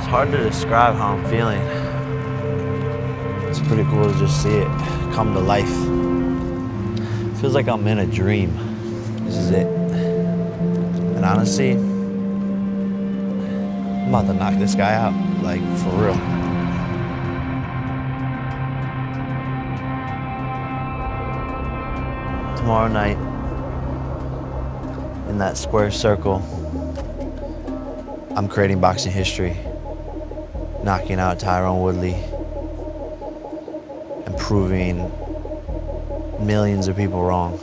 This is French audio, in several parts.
It's hard to describe how I'm feeling. It's pretty cool to just see it come to life. It feels like I'm in a dream. This is it. And honestly, I'm about to knock this guy out, like for real. Tomorrow night, in that square circle, I'm creating boxing history, knocking out Tyron Woodley and proving millions of people wrong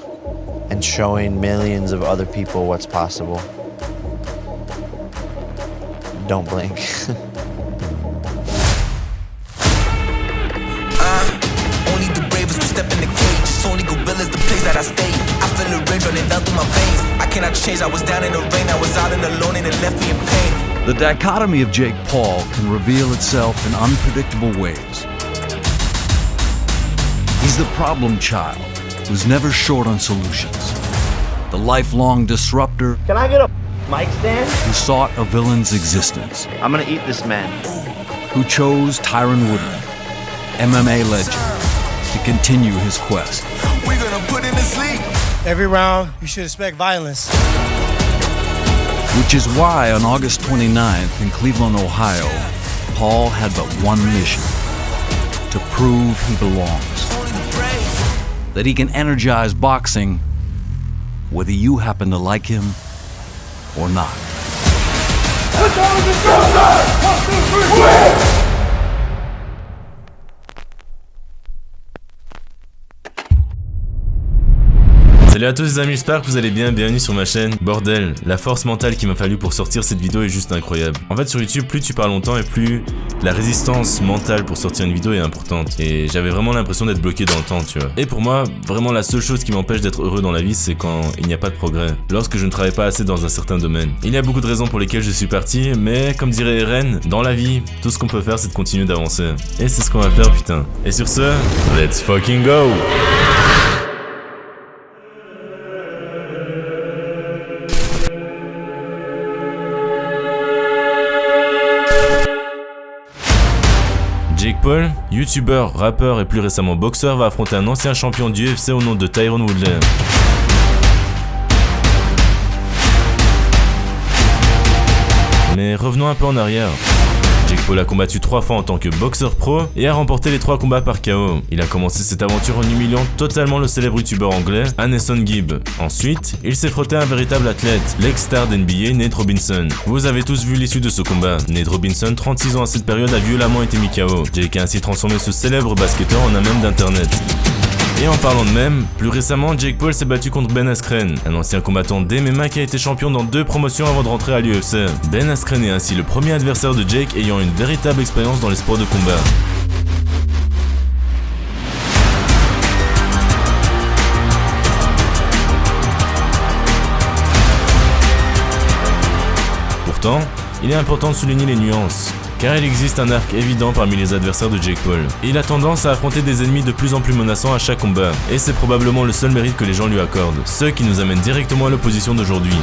and showing millions of other people what's possible. Don't blink. Only the bravest can step in the cage. It's only gorillas the place that I stay. I feel the rage running down through my veins. I cannot change. I was down in the rain. I was out and alone and it left me in pain. The dichotomy of Jake Paul can reveal itself in unpredictable ways. He's the problem child who's never short on solutions. The lifelong disruptor Can I get a mic stand? who sought a villain's existence. I'm gonna eat this man. Who chose Tyron Woodley, MMA legend, to continue his quest. We're gonna put him to sleep. Every round, you should expect violence. Which is why on August 29th in Cleveland, Ohio, Paul had but one mission: to prove he belongs. That he can energize boxing whether you happen to like him or not. Salut à tous les amis, j'espère que vous allez bien, bienvenue sur ma chaîne. Bordel, la force mentale qu'il m'a fallu pour sortir cette vidéo est juste incroyable. En fait sur YouTube, plus tu parles longtemps et plus la résistance mentale pour sortir une vidéo est importante. Et j'avais vraiment l'impression d'être bloqué dans le temps, tu vois. Et pour moi, vraiment la seule chose qui m'empêche d'être heureux dans la vie, c'est quand il n'y a pas de progrès. Lorsque je ne travaille pas assez dans un certain domaine. Il y a beaucoup de raisons pour lesquelles je suis parti, mais comme dirait Eren, dans la vie, tout ce qu'on peut faire c'est de continuer d'avancer. Et c'est ce qu'on va faire putain. Et sur ce, let's fucking go! Jake Paul, youtubeur, rappeur et plus récemment boxeur, va affronter un ancien champion du UFC au nom de Tyron Woodley. Mais revenons un peu en arrière. Jake Paul a combattu 3 fois en tant que boxeur pro et a remporté les 3 combats par KO. Il a commencé cette aventure en humiliant totalement le célèbre youtubeur anglais Anderson Gibb. Ensuite, il s'est frotté à un véritable athlète, l'ex-star d'NBA Nate Robinson. Vous avez tous vu l'issue de ce combat. Nate Robinson, 36 ans à cette période, a violemment été mis KO. Jake a ainsi transformé ce célèbre basketteur en un mème d'internet. Et en parlant de même, plus récemment, Jake Paul s'est battu contre Ben Askren, un ancien combattant d'MMA qui a été champion dans 2 promotions avant de rentrer à l'UFC. Ben Askren est ainsi le premier adversaire de Jake ayant une véritable expérience dans les sports de combat. Pourtant, il est important de souligner les nuances. Car il existe un arc évident parmi les adversaires de Jake Paul. Il a tendance à affronter des ennemis de plus en plus menaçants à chaque combat. Et c'est probablement le seul mérite que les gens lui accordent. Ce qui nous amène directement à l'opposition d'aujourd'hui.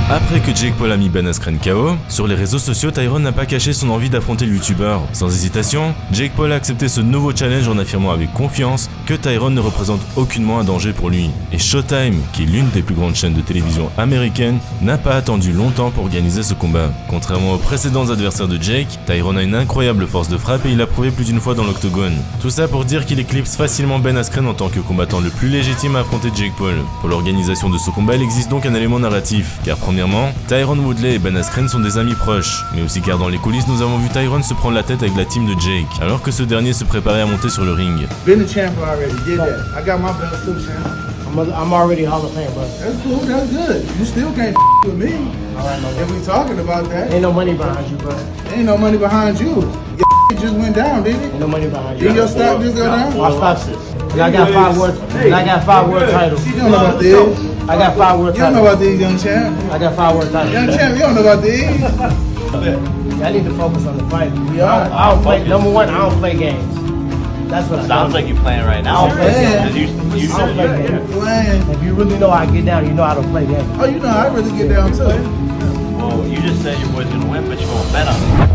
Après que Jake Paul a mis Ben Askren KO, sur les réseaux sociaux, Tyron n'a pas caché son envie d'affronter le youtubeur. Sans hésitation, Jake Paul a accepté ce nouveau challenge en affirmant avec confiance que Tyron ne représente aucunement un danger pour lui. Et Showtime, qui est l'une des plus grandes chaînes de télévision américaines, n'a pas attendu longtemps pour organiser ce combat. Contrairement aux précédents adversaires de Jake, Tyron a une incroyable force de frappe et il l'a prouvé plus d'une fois dans l'octogone. Tout ça pour dire qu'il éclipse facilement Ben Askren en tant que combattant le plus légitime à affronter Jake Paul. Pour l'organisation de ce combat, il existe donc un élément narratif, car premièrement, Tyron Woodley et Ben Askren sont des amis proches, mais aussi car dans les coulisses nous avons vu Tyron se prendre la tête avec la team de Jake, alors que ce dernier se préparait à monter sur le ring. Been the champ already, did that. I got my belt too, champ. I'm already Hall of Fame, bro. That's cool, that's good. You still can't with me. All right, If we talking about that, Ain't no money behind you, bro. ain't no money behind you. Your just went down, didn't it? Ain't no money behind you. Did your stock just go down? Watch this. And I got 5 world titles. You know about this. I got 5 world You don't know titles. about these, young champ. I got 5 world titles. Young champ, you don't know about these. I need to focus on the fight. Yeah. I don't play. Number one, I don't play games. That's what I Sounds do. like you're playing right now. Yeah. Because you I don't play games. Playing. If you really know how I get down, you know I don't play games. Oh, you know, I really get down too. Well, you just said your boy's gonna win, but you won't bet on it.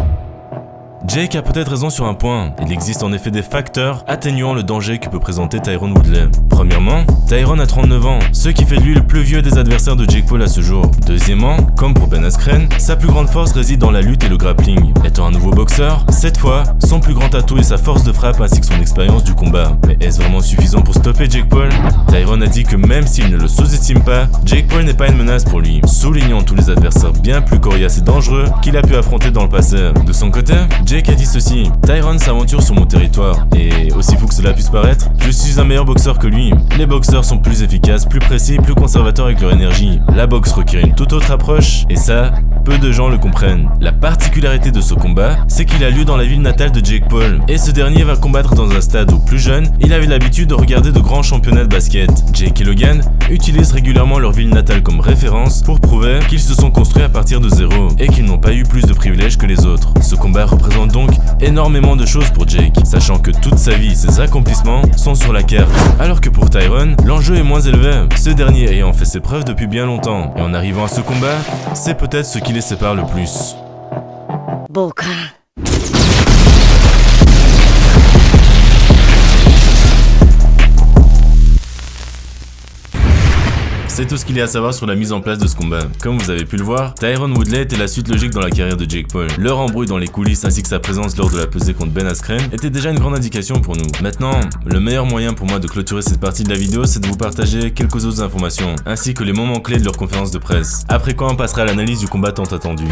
Jake a peut-être raison sur un point. Il existe en effet des facteurs atténuant le danger que peut présenter Tyron Woodley. Premièrement, Tyron a 39 ans, ce qui fait de lui le plus vieux des adversaires de Jake Paul à ce jour. Deuxièmement, comme pour Ben Askren, sa plus grande force réside dans la lutte et le grappling. Étant un nouveau boxeur, cette fois, son plus grand atout est sa force de frappe ainsi que son expérience du combat. Mais est-ce vraiment suffisant pour stopper Jake Paul? Tyron a dit que même s'il ne le sous-estime pas, Jake Paul n'est pas une menace pour lui, soulignant tous les adversaires bien plus coriaces et dangereux qu'il a pu affronter dans le passé. De son côté, Jake a dit ceci: Tyron s'aventure sur mon territoire, et aussi fou que cela puisse paraître, je suis un meilleur boxeur que lui. Les boxeurs sont plus efficaces, plus précis, plus conservateurs avec leur énergie. La boxe requiert une toute autre approche, et ça, peu de gens le comprennent. La particularité de ce combat, c'est qu'il a lieu dans la ville natale de Jake Paul, et ce dernier va combattre dans un stade où plus jeune, il avait l'habitude de regarder de grands championnats de basket. Jake et Logan utilisent régulièrement leur ville natale comme référence pour prouver qu'ils se sont construits à partir de zéro, et qu'ils n'ont pas eu plus de privilèges que les autres. Ce combat représente donc énormément de choses pour Jake, sachant que toute sa vie et ses accomplissements sont sur la carte. Alors que pour Tyron, l'enjeu est moins élevé, ce dernier ayant fait ses preuves depuis bien longtemps. Et en arrivant à ce combat, c'est peut-être ce qui les sépare le plus. Boca. C'est tout ce qu'il y a à savoir sur la mise en place de ce combat. Comme vous avez pu le voir, Tyron Woodley était la suite logique dans la carrière de Jake Paul. Leur embrouille dans les coulisses ainsi que sa présence lors de la pesée contre Ben Askren était déjà une grande indication pour nous. Maintenant, le meilleur moyen pour moi de clôturer cette partie de la vidéo, c'est de vous partager quelques autres informations, ainsi que les moments clés de leur conférence de presse. Après quoi, on passera à l'analyse du combat tant attendu.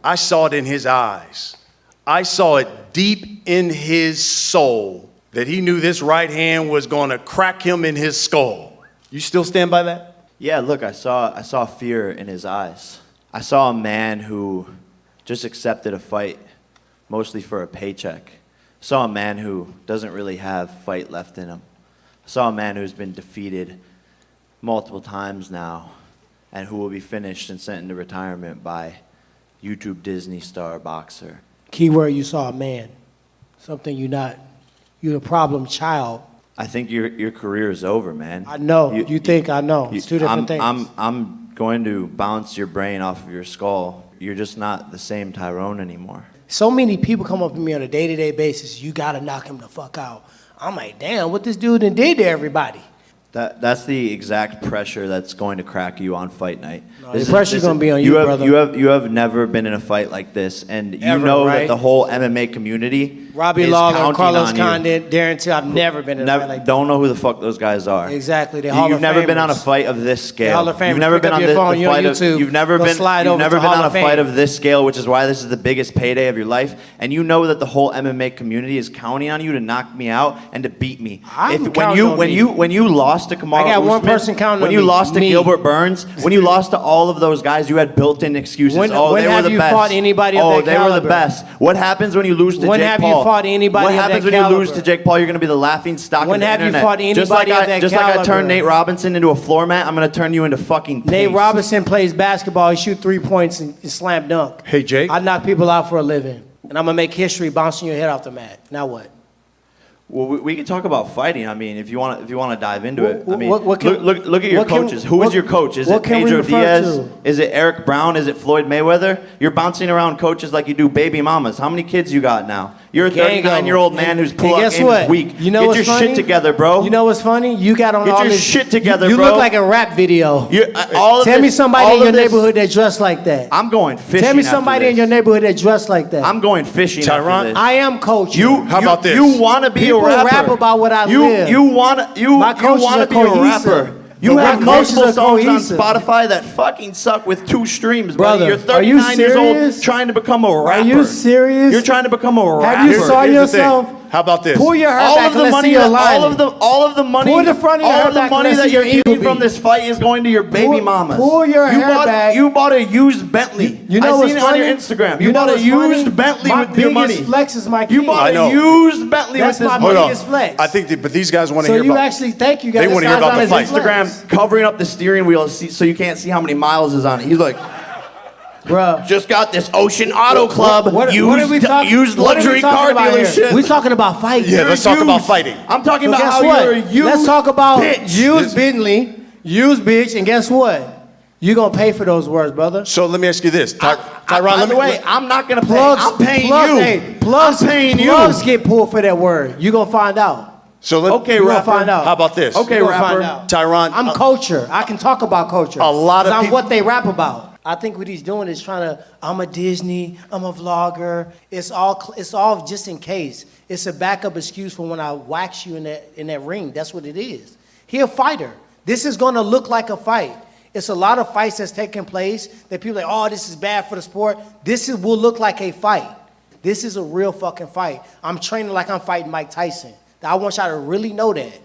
I saw it in his eyes. I saw it deep in his soul that he knew this right hand was going to crack him in his skull. You still stand by that? Yeah, look, I saw fear in his eyes. I saw a man who just accepted a fight mostly for a paycheck. I saw a man who doesn't really have fight left in him. I saw a man who's been defeated multiple times now and who will be finished and sent into retirement by YouTube Disney star boxer. Keyword, you saw a man. Something you're a problem child. I think your career is over, man. I know. You think I know. It's two different things. I'm going to bounce your brain off of your skull. You're just not the same Tyrone anymore. So many people come up to me on a day-to-day basis, you gotta knock him the fuck out. I'm like, damn, what this dude done did to everybody? That's the exact pressure that's going to crack you on fight night. The pressure's gonna be on you, brother. You have never been in a fight like this, and you Ever, know right? that the whole MMA community Robbie is Lawler, counting Carlos on you. Condit, Darren Till, I've never been in a fight like that. Don't know who the fuck those guys are. Exactly, they're Hall You've of never been on a Famers. fight of this scale. Hall of Famers. You've never Pick been up on your the phone, you're on fight of. YouTube. You've never Go been. slide You've over never to been Hall on a of Fame. fight of this scale, which is why this is the biggest payday of your life. And you know that the whole MMA community is counting on you to knock me out and to beat me. I'm counting on me. When you lost to Kamaru I got one Usman, person counting when on you me, lost to me. Gilbert Burns, when you lost to all of those guys, you had built-in excuses. When they were have the you best. fought anybody of that they were the caliber? best. What happens when you lose to When Jake have Paul? you fought anybody What of happens that when you lose caliber? to Jake Paul? You're going to be the laughing stock When of the have you internet. fought just like anybody of that just like I caliber? turned Nate Robinson into a floor mat, I'm going to turn you into fucking paste. Nate Robinson plays basketball, he shoot 3 points and slam dunk. Hey, Jake. I knock people out for a living. And I'm gonna make history bouncing your head off the mat. Now what? Well, we can talk about fighting. I mean, if you want to dive into it. I mean, What can- look at your what can- coaches. Who is your coach? Is what it can we Pedro refer Diaz? to? Is it Eric Brown? Is it Floyd Mayweather? You're bouncing around coaches like you do baby mamas. How many kids you got now? You're a Gang of 39-year-old them. man who's And pull-up guess game what? is weak. You know Get what's your funny? shit together, bro. You know what's funny? You got on Get all your this shit together, you bro. look like a rap video. all of Tell me this- somebody all in your of this- neighborhood that dressed like that. I'm going fishing. Tell me after somebody in this. your neighborhood that dressed like that. I'm going fishing. Tyron, after this. I am coaching. How about this? You want to be People a rapper. rap about what I you, live. You want to My coaches are be a cohesive. rapper. You But have my coaches multiple are songs cohesive. on Spotify that fucking suck with 2 streams, Brother, buddy. You're are you 39 years old serious? trying to become a rapper. Are you serious? You're trying to become a rapper. Have you saw Here's the thing. yourself? How about this? Pull your hair All back of the and let's money, see your all alignment. of the money, Pull the front of your all hair of the back money and let's that see you're your eating eagle from beat. this fight is going to your baby mamas. Pull your hair back. You bought a used Bentley. You know I what's seen it funny? on your Instagram. You You know bought a what's funny? used Bentley My with your money. biggest flex is my You kids. bought I a know. used Bentley That's with this my money. Hold biggest on. flex. I think, but these guys want to So hear you about. actually, thank you guys. They This wanna hear guy's about on the his fight. flex. Instagram covering up the steering wheel so you can't see how many miles is on it. He's like, Bruh. just got this Ocean Auto Club used luxury car dealership. We're talking about fighting. Yeah, let's talk about fighting. I'm talking So about guess how what? you're a used Let's talk about bitch. used Bentley, used bitch, and guess what? You're gonna pay for those words, brother. So let me ask you this, Tyron. By the way, I'm not gonna pay. I'm paying you. Hey, plugs, I'm paying you. plugs get pulled for that word. You're gonna find out. So let, Okay, You're gonna rapper. find out. How about this? Okay, You're gonna rapper. find out. Tyron, I'm culture. I can talk about culture. A lot of 'Cause I'm people- what they rap about. I think what he's doing is trying to. I'm a Disney. I'm a vlogger. It's all just in case. It's a backup excuse for when I wax you in that ring. That's what it is. He a fighter. This is gonna look like a fight. It's a lot of fights that's taking place that people are like, oh, this is bad for the sport. Will look like a fight. This is a real fucking fight. I'm training like I'm fighting Mike Tyson. I want y'all to really know that.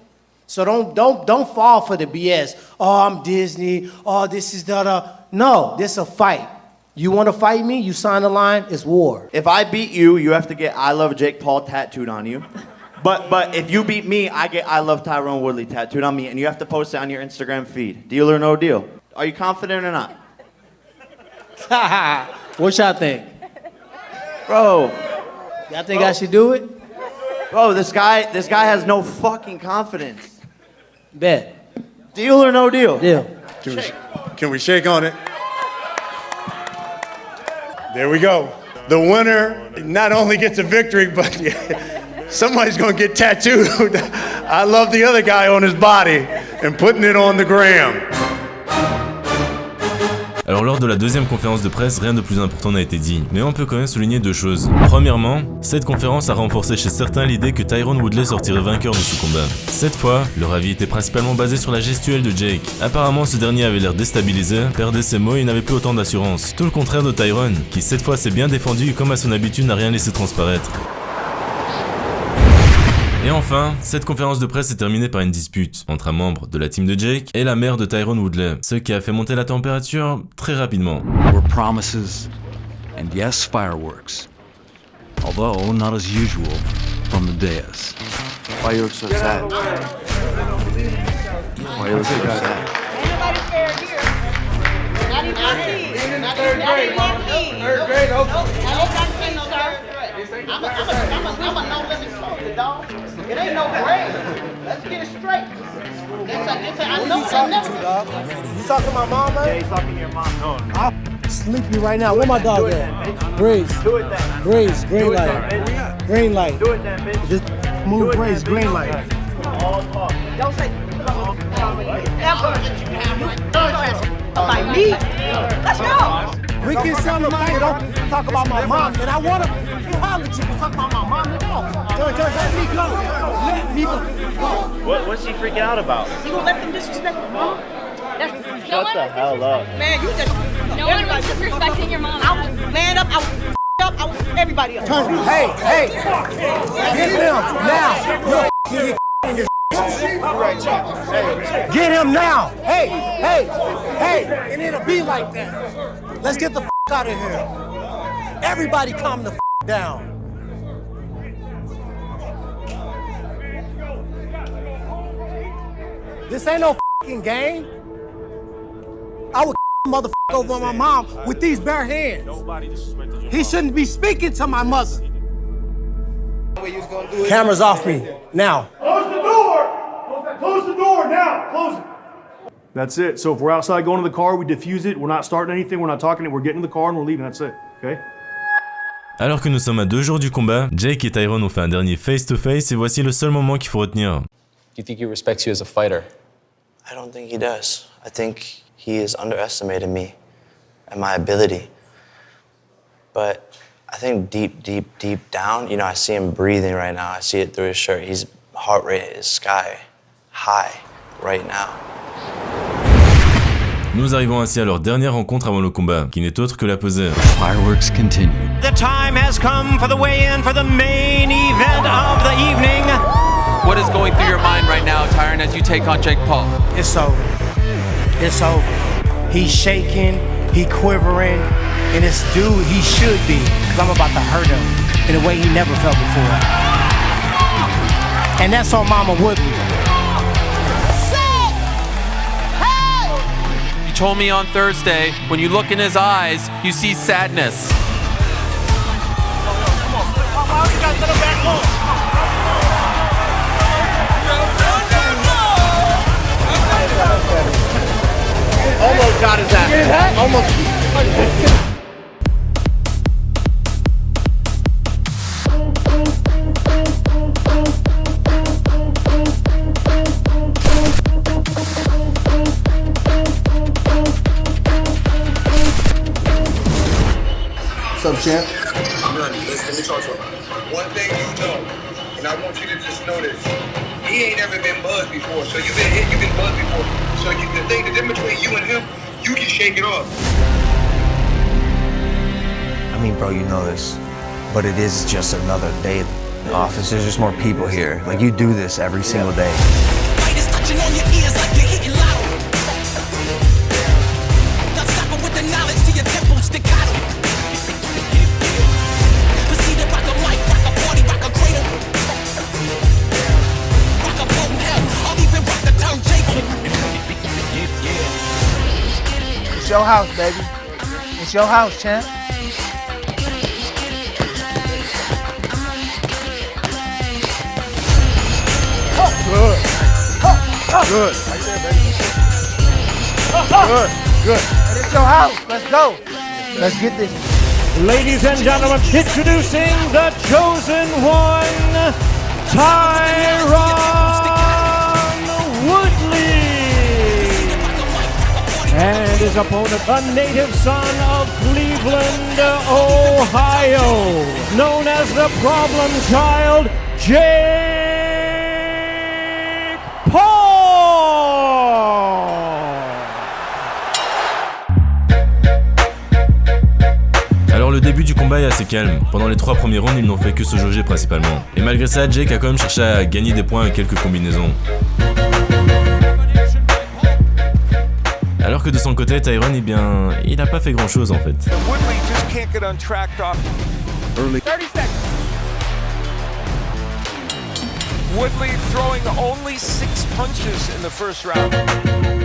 So don't fall for the BS. Oh, I'm Disney. Oh, this is da. No, this is a fight. You want to fight me? You sign the line. It's war. If I beat you, you have to get I Love Jake Paul tattooed on you. But if you beat me, I get I Love Tyron Woodley tattooed on me, and you have to post it on your Instagram feed. Deal or no deal? Are you confident or not? What y'all think? Bro, Y'all think I should do it? this guy has no fucking confidence. Bet. Deal or no deal? Deal. can we shake on it? There we go. The winner not only gets a victory, but somebody's gonna get tattooed. I love the other guy on his body and putting it on the gram. Alors lors de la deuxième conférence de presse, rien de plus important n'a été dit, mais on peut quand même souligner deux choses. Premièrement, cette conférence a renforcé chez certains l'idée que Tyron Woodley sortirait vainqueur de ce combat. Cette fois, leur avis était principalement basé sur la gestuelle de Jake. Apparemment, ce dernier avait l'air déstabilisé, perdait ses mots et n'avait plus autant d'assurance. Tout le contraire de Tyron, qui cette fois s'est bien défendu et comme à son habitude n'a rien laissé transparaître. Et enfin, cette conférence de presse est terminée par une dispute entre un membre de la team de Jake et la mère de Tyron Woodley, ce qui a fait monter la température très rapidement. Were promises and yes, fireworks. Although not as usual from the dais. Why you look so sad? Why you look so sad? Ain't nobody scared here. Not even my kids. Not even my kids. Third grade, okay. Not even my kids, sir. I'm a no-limit soldier, dog. It ain't no grade. Let's get it straight. I know I never. You talking to my mom, man? Yeah, he's talking to your mom. No. I'll sleep you right now. Where my dog at? Grace. Do it then. Grace. Green Do it light. then, bitch. Green light. Do it then, bitch. Just move Grace. Green light. All talk. Don't say ever. Like me. Let's go. We can sell the fight. Don't talk about my mom. And I want to apologize. Talk about my mom. Let me go. Let me go. What's he freaking out about? You gonna let them disrespect your mom? Shut the hell up. Man, you just. No one was disrespecting your mom. I was man up. I was up. I was everybody up. Hey. Get him now. Get him now. Hey. And it'll be like that. Let's get the out of here. Everybody calm the down. This ain't no game. I would motherfucker over my mom with these bare hands. He shouldn't be speaking to my mother. Cameras off me now. Close the door! Close the door now! Close it! That's it. So if we're outside going to the car, we defuse it. We're not starting anything. We're not talking it. We're getting in the car and we're leaving. That's it. Okay? Alors que nous sommes à 2 jours du combat, Jake et Tyron ont fait un dernier face-to-face et voici le seul moment qu'il faut retenir. Do you think he respects you as a fighter? I don't think he does. I think he has underestimated me and my ability. But I think deep down, I see him breathing right now. I see it through his shirt. His heart rate is sky high right now. Nous arrivons ainsi à leur dernière rencontre avant le combat, qui n'est autre que la pesée. Fireworks continue. The time has come for the weigh-in for the main event of the evening. What is going through your mind right now, Tyron, as you take on Jake Paul? It's over. It's over. He's shaking, he quivering, and this dude, he should be, because I'm about to hurt him in a way he never felt before. And that's on Mama Woodley. You told me on Thursday, when you look in his eyes, you see sadness. Almost got his ass. Almost. What's up, champ? Listen, let me talk to him. One thing you know, and I want you to just know this. He ain't ever been buzzed before, so you've been hit, you've been buzzed before. So the difference between you and him, you can shake it off. I mean, bro, you know this, but it is just another day in the office. There's just more people here. Like, you do this every single day. It's your house, baby. It's your house, champ. Good. Good. Right there, baby. Good. Good. It's your house. Let's go. Let's get this. Ladies and gentlemen, introducing the chosen one, Tyron Woodley. And his opponent, a native son of Cleveland, Ohio, known as the Problem Child, Jake Paul. Alors le début du combat est assez calme. Pendant les 3 premiers rounds, ils n'ont fait que se jauger principalement. Et malgré ça, Jake a quand même cherché à gagner des points avec quelques combinaisons. Alors que de son côté, Tyron, eh bien, il n'a pas fait grand chose en fait. Woodley just can't get untracked off. Early. 30 seconds. Woodley throwing only 6 punches in the first round.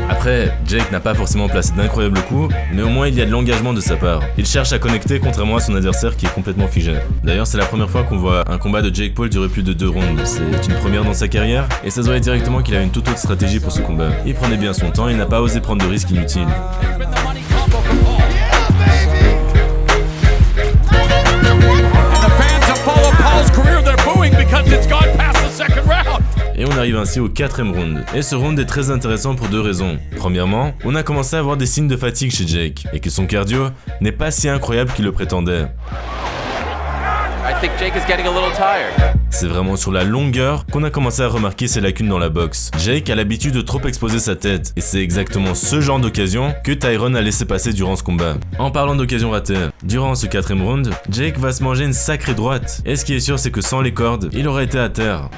Après, Jake n'a pas forcément placé d'incroyables coups, mais au moins il y a de l'engagement de sa part. Il cherche à connecter contrairement à son adversaire qui est complètement figé. D'ailleurs, c'est la première fois qu'on voit un combat de Jake Paul durer plus de 2 rounds. C'est une première dans sa carrière, et ça se voyait directement qu'il avait une toute autre stratégie pour ce combat. Il prenait bien son temps et n'a pas osé prendre de risques inutiles. Et on arrive ainsi au 4ème round. Et ce round est très intéressant pour 2 raisons. Premièrement, on a commencé à avoir des signes de fatigue chez Jake, et que son cardio n'est pas si incroyable qu'il le prétendait. C'est vraiment sur la longueur qu'on a commencé à remarquer ses lacunes dans la boxe. Jake a l'habitude de trop exposer sa tête, et c'est exactement ce genre d'occasion que Tyron a laissé passer durant ce combat. En parlant d'occasion ratée, durant ce 4ème round, Jake va se manger une sacrée droite, et ce qui est sûr c'est que sans les cordes, il aurait été à terre.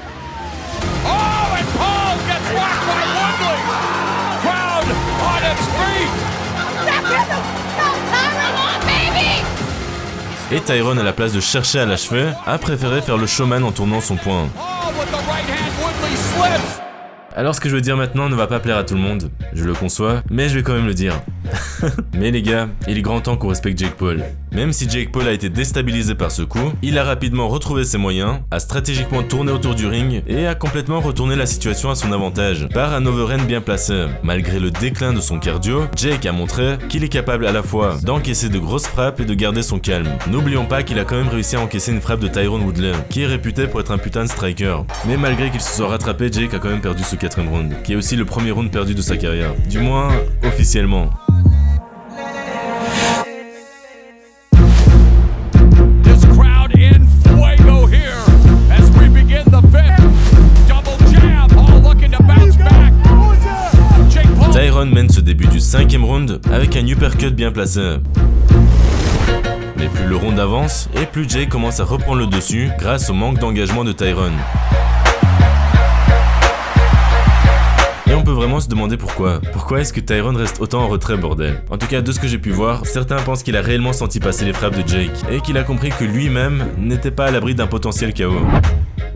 Et Tyron, à la place de chercher à l'achever, a préféré faire le showman en tournant son poing. Alors ce que je veux dire maintenant ne va pas plaire à tout le monde, je le conçois, mais je vais quand même le dire. Mais les gars, il est grand temps qu'on respecte Jake Paul. Même si Jake Paul a été déstabilisé par ce coup, il a rapidement retrouvé ses moyens, a stratégiquement tourné autour du ring et a complètement retourné la situation à son avantage, par un overhand bien placé. Malgré le déclin de son cardio, Jake a montré qu'il est capable à la fois d'encaisser de grosses frappes et de garder son calme. N'oublions pas qu'il a quand même réussi à encaisser une frappe de Tyron Woodley, qui est réputé pour être un putain de striker. Mais malgré qu'il se soit rattrapé, Jake a quand même perdu ce 4ème round, qui est aussi le premier round perdu de sa carrière. Du moins, officiellement. Tyron mène ce début du 5e round avec un uppercut bien placé. Mais plus le round avance, et plus Jake commence à reprendre le dessus grâce au manque d'engagement de Tyron. Et on peut vraiment se demander pourquoi. Pourquoi est-ce que Tyron reste autant en retrait, bordel? En tout cas, de ce que j'ai pu voir, certains pensent qu'il a réellement senti passer les frappes de Jake, et qu'il a compris que lui-même n'était pas à l'abri d'un potentiel KO.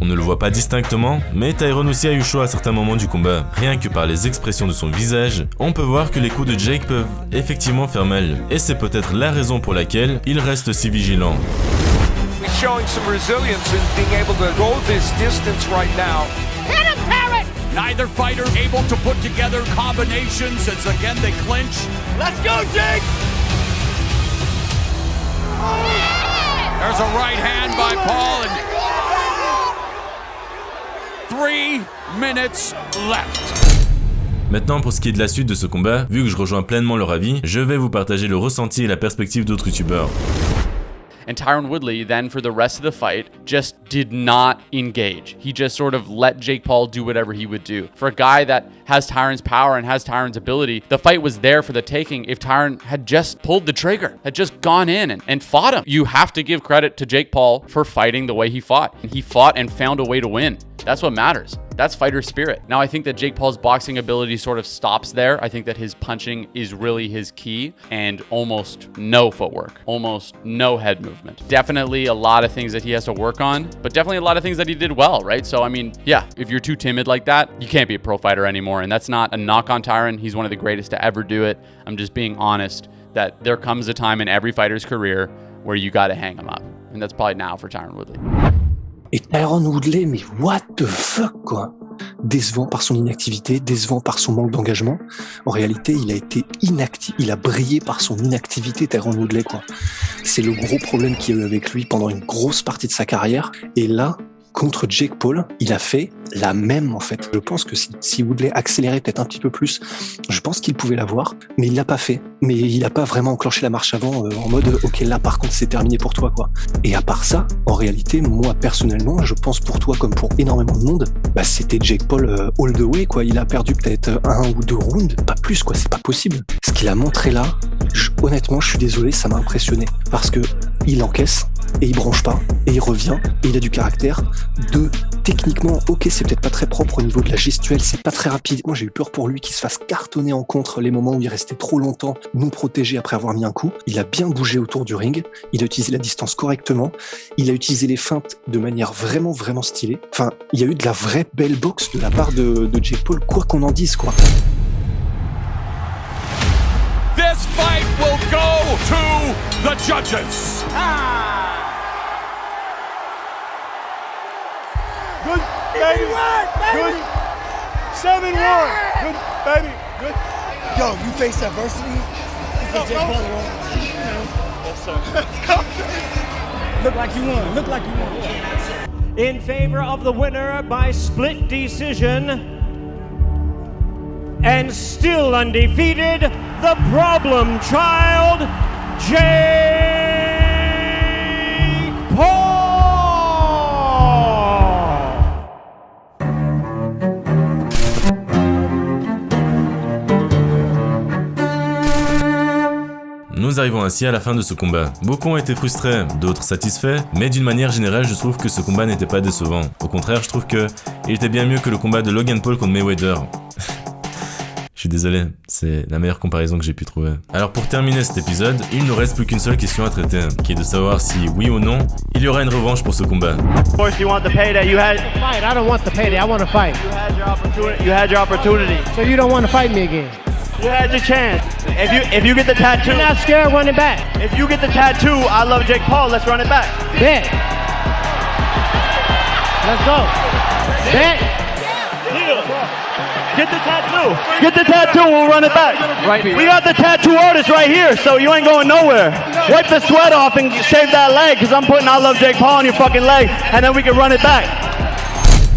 On ne le voit pas distinctement, mais Tyron aussi a eu chaud à certains moments du combat. Rien que par les expressions de son visage, on peut voir que les coups de Jake peuvent effectivement faire mal, et c'est peut-être la raison pour laquelle il reste si vigilant. He's showing some resilience in being able to go this distance right now. Hit him, Parrot! Neither fighter able to put together combinations as again they clinch. Let's go, Jake! There's a right hand by Paul and 3 minutes left. Maintenant, pour ce qui est de la suite de ce combat, vu que je rejoins pleinement leur avis, je vais vous partager le ressenti et la perspective d'autres youtubeurs. And Tyron Woodley then for the rest of the fight just did not engage. He just sort of let Jake Paul do whatever he would do. For a guy that has Tyron's power and has Tyron's ability, the fight was there for the taking if Tyron had just pulled the trigger, had just gone in and fought him. You have to give credit to Jake Paul for fighting the way he fought. He fought and found a way to win. That's what matters. That's fighter spirit. Now, I think that Jake Paul's boxing ability sort of stops there. I think that his punching is really his key, and almost no footwork, almost no head movement. Definitely a lot of things that he has to work on, but definitely a lot of things that he did well, right? So, I mean, yeah, if you're too timid like that, you can't be a pro fighter anymore, and that's not a knock on Tyron. He's one of the greatest to ever do it. I'm just being honest that there comes a time in every fighter's career where you got to hang him up, and that's probably now for Tyron Woodley. Et Tyron Woodley, mais what the fuck, quoi. Décevant par son inactivité, décevant par son manque d'engagement. En réalité, il a été inactif, il a brillé par son inactivité, Tyron Woodley, quoi. C'est le gros problème qu'il y a eu avec lui pendant une grosse partie de sa carrière. Et là, contre Jake Paul, il a fait la même, en fait. Je pense que si Woodley accélérait peut-être un petit peu plus, je pense qu'il pouvait l'avoir, mais il l'a pas fait. Mais il a pas vraiment enclenché la marche avant en mode « Ok, là, par contre, c'est terminé pour toi, quoi ». Et à part ça, en réalité, moi, personnellement, je pense pour toi comme pour énormément de monde, bah, c'était Jake Paul all the way, quoi. Il a perdu peut-être 1 ou 2 rounds, pas plus, quoi. C'est pas possible. Ce qu'il a montré là, honnêtement, je suis désolé, ça m'a impressionné. Parce que il encaisse, et il bronche pas, et il revient, et il a du caractère. 2, techniquement, ok, c'est peut-être pas très propre au niveau de la gestuelle, c'est pas très rapide. Moi, j'ai eu peur pour lui qu'il se fasse cartonner en contre les moments où il restait trop longtemps non protégé après avoir mis un coup. Il a bien bougé autour du ring, il a utilisé la distance correctement, il a utilisé les feintes de manière vraiment, vraiment stylée. Enfin, il y a eu de la vraie belle boxe de la part de Jake Paul, quoi qu'on en dise, quoi. This fight will go to the judges. Good, baby. Good. 7-1. Good, baby. Good. Yo, you face adversity? You face Jake Paul, Yes, sir. Look like you won. Look like you won. In favor of the winner by split decision, and still undefeated, the problem child, Jake Paul! Nous arrivons ainsi à la fin de ce combat. Beaucoup ont été frustrés, d'autres satisfaits, mais d'une manière générale, je trouve que ce combat n'était pas décevant. Au contraire, je trouve que il était bien mieux que le combat de Logan Paul contre Mayweather. Je suis désolé, c'est la meilleure comparaison que j'ai pu trouver. Alors pour terminer cet épisode, il ne nous reste plus qu'une seule question à traiter, qui est de savoir si, oui ou non, il y aura une revanche pour ce combat. Of course you want the payday, you had... Fight, I don't want the payday, I want to fight. You had your opportunity. So you don't want to fight me again? You had your chance. If you get the tattoo... You're not scared running back? If you get the tattoo, I love Jake Paul, let's run it back. Bet. Let's go. Bet. Get the tattoo. Get the tattoo, we'll run it back. Right. We got the tattoo artist right here, so you ain't going nowhere. Wipe the sweat off and shave that leg, because I'm putting I love Jake Paul on your fucking leg, and then we can run it back.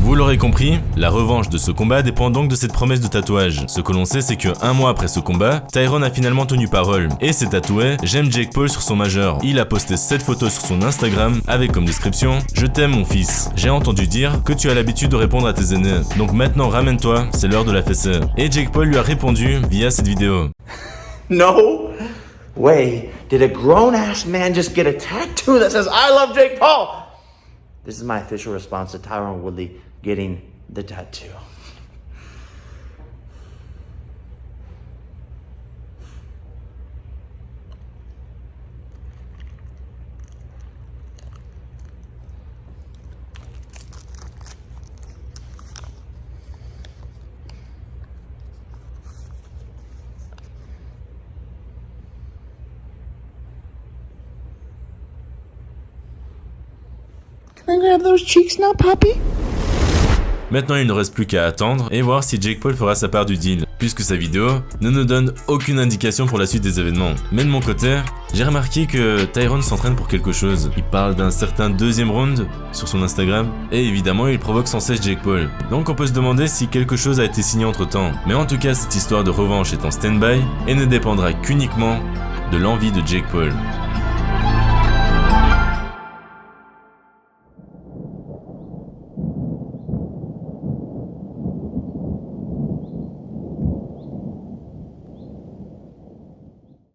Vous l'aurez compris, la revanche de ce combat dépend donc de cette promesse de tatouage. Ce que l'on sait, c'est que 1 mois après ce combat, Tyron a finalement tenu parole et s'est tatoué « J'aime Jake Paul » sur son majeur. Il a posté cette photo sur son Instagram avec comme description « Je t'aime mon fils. J'ai entendu dire que tu as l'habitude de répondre à tes aînés. Donc maintenant ramène-toi, c'est l'heure de la fessée. » Et Jake Paul lui a répondu via cette vidéo. No way did a grown-ass man just get a tattoo that says, I love Jake Paul. This is my official response to Tyron Woodley getting the tattoo. Can I grab those cheeks now, Poppy? Maintenant, il ne reste plus qu'à attendre et voir si Jake Paul fera sa part du deal, puisque sa vidéo ne nous donne aucune indication pour la suite des événements. Mais de mon côté, j'ai remarqué que Tyron s'entraîne pour quelque chose. Il parle d'un certain deuxième round sur son Instagram, et évidemment, il provoque sans cesse Jake Paul. Donc on peut se demander si quelque chose a été signé entre temps. Mais en tout cas, cette histoire de revanche est en stand-by et ne dépendra qu'uniquement de l'envie de Jake Paul.